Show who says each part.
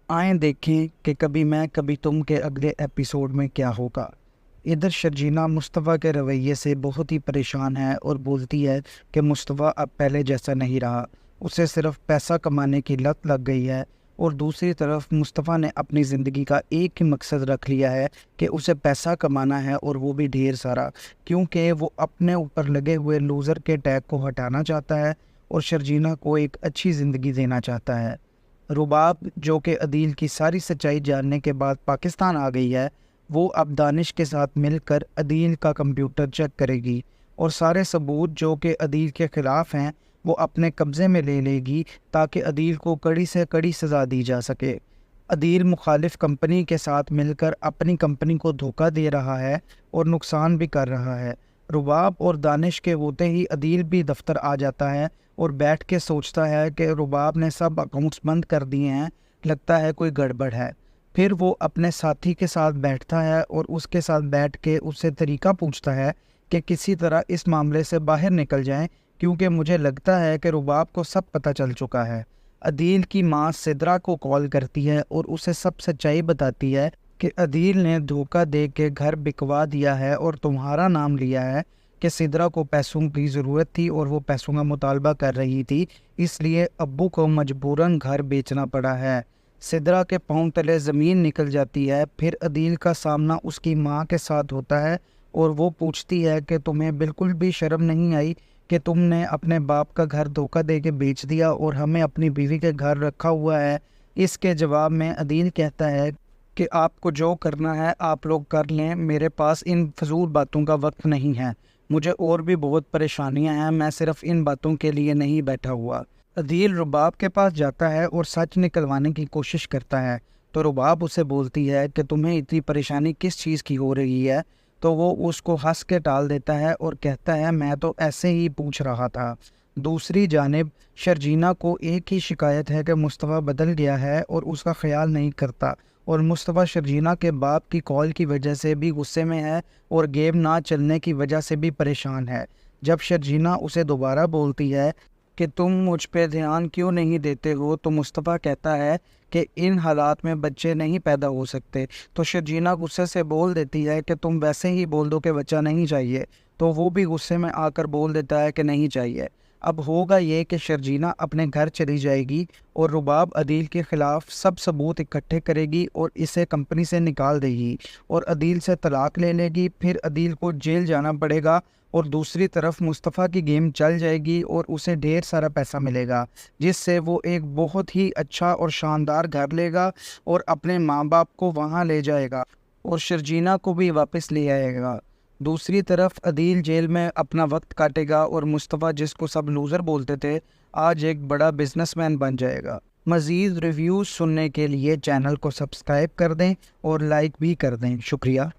Speaker 1: आएं देखें कि कभी मैं कभी तुम के अगले एपिसोड में क्या होगा। इधर शर्जीना मुस्तफ़ा के रवैये से बहुत ही परेशान है और बोलती है कि मुस्तफ़ा अब पहले जैसा नहीं रहा, उसे सिर्फ पैसा कमाने की लत लग गई है। और दूसरी तरफ मुस्तफ़ा ने अपनी ज़िंदगी का एक ही मकसद रख लिया है कि उसे पैसा कमाना है, और वो भी ढेर सारा, क्योंकि वो अपने ऊपर लगे हुए लूज़र के टैग को हटाना चाहता है और शर्जीना को एक अच्छी ज़िंदगी देना चाहता है। रुबाब, जो कि अदील की सारी सच्चाई जानने के बाद पाकिस्तान आ गई है, वो अब दानिश के साथ मिलकर अदील का कंप्यूटर चेक करेगी और सारे सबूत जो कि अदील के ख़िलाफ़ हैं वो अपने कब्ज़े में ले लेगी, ताकि अदील को कड़ी से कड़ी सज़ा दी जा सके। अदील मुखालिफ कंपनी के साथ मिलकर अपनी कंपनी को धोखा दे रहा है और नुकसान भी कर रहा है। रुबाब और दानिश के होते ही अदील भी दफ्तर आ जाता है और बैठ के सोचता है कि रुबाब ने सब अकाउंट्स बंद कर दिए हैं, लगता है कोई गड़बड़ है। फिर वो अपने साथी के साथ बैठता है और उसके साथ बैठ के उससे तरीका पूछता है कि किसी तरह इस मामले से बाहर निकल जाएं, क्योंकि मुझे लगता है कि रुबाब को सब पता चल चुका है। अदील की माँ सिद्रा को कॉल करती है और उसे सब सच्चाई बताती है कि अदील ने धोखा दे के घर बिकवा दिया है और तुम्हारा नाम लिया है कि सिद्रा को पैसों की ज़रूरत थी और वो पैसों का मुतालबा कर रही थी, इसलिए अब्बू को मजबूरन घर बेचना पड़ा है। सिद्रा के पाँव तले ज़मीन निकल जाती है। फिर अदील का सामना उसकी माँ के साथ होता है और वो पूछती है कि तुम्हें बिल्कुल भी शर्म नहीं आई कि तुमने अपने बाप का घर धोखा दे के बेच दिया और हमें अपनी बीवी के घर रखा हुआ है। इसके जवाब में अदील कहता है कि आपको जो करना है आप लोग कर लें, मेरे पास इन फजूल बातों का वक्त नहीं है, मुझे और भी बहुत परेशानियां हैं, मैं सिर्फ इन बातों के लिए नहीं बैठा हुआ। अदील रुबाब के पास जाता है और सच निकलवाने की कोशिश करता है, तो रुबाब उसे बोलती है कि तुम्हें इतनी परेशानी किस चीज़ की हो रही है। तो वो उसको हंस के टाल देता है और कहता है मैं तो ऐसे ही पूछ रहा था। दूसरी जानिब शर्जीना को एक ही शिकायत है कि मुस्तफ़ा बदल गया है और उसका ख्याल नहीं करता, और मुस्तफ़ा शर्जीना के बाप की कॉल की वजह से भी गुस्से में है और गेम ना चलने की वजह से भी परेशान है। जब शर्जीना उसे दोबारा बोलती है कि तुम मुझ पे ध्यान क्यों नहीं देते हो, तो मुस्तफ़ा कहता है कि इन हालात में बच्चे नहीं पैदा हो सकते। तो शर्जीना गुस्से से बोल देती है कि तुम वैसे ही बोल दो कि बच्चा नहीं चाहिए, तो वो भी गुस्से में आकर बोल देता है कि नहीं चाहिए। अब होगा ये कि शर्जीना अपने घर चली जाएगी और रुबाब अदील के ख़िलाफ़ सब सबूत इकट्ठे करेगी और इसे कंपनी से निकाल देगी और अदील से तलाक ले लेगी। फिर अदील को जेल जाना पड़ेगा और दूसरी तरफ मुस्तफ़ा की गेम चल जाएगी और उसे ढेर सारा पैसा मिलेगा, जिससे वो एक बहुत ही अच्छा और शानदार घर लेगा और अपने माँ बाप को वहाँ ले जाएगा और शर्जीना को भी वापस ले आएगा। दूसरी तरफ अदील जेल में अपना वक्त काटेगा और मुस्तफ़ा, जिसको सब लूज़र बोलते थे, आज एक बड़ा बिजनेसमैन बन जाएगा। मज़ीद रिव्यूज़ सुनने के लिए चैनल को सब्सक्राइब कर दें और लाइक भी कर दें। शुक्रिया।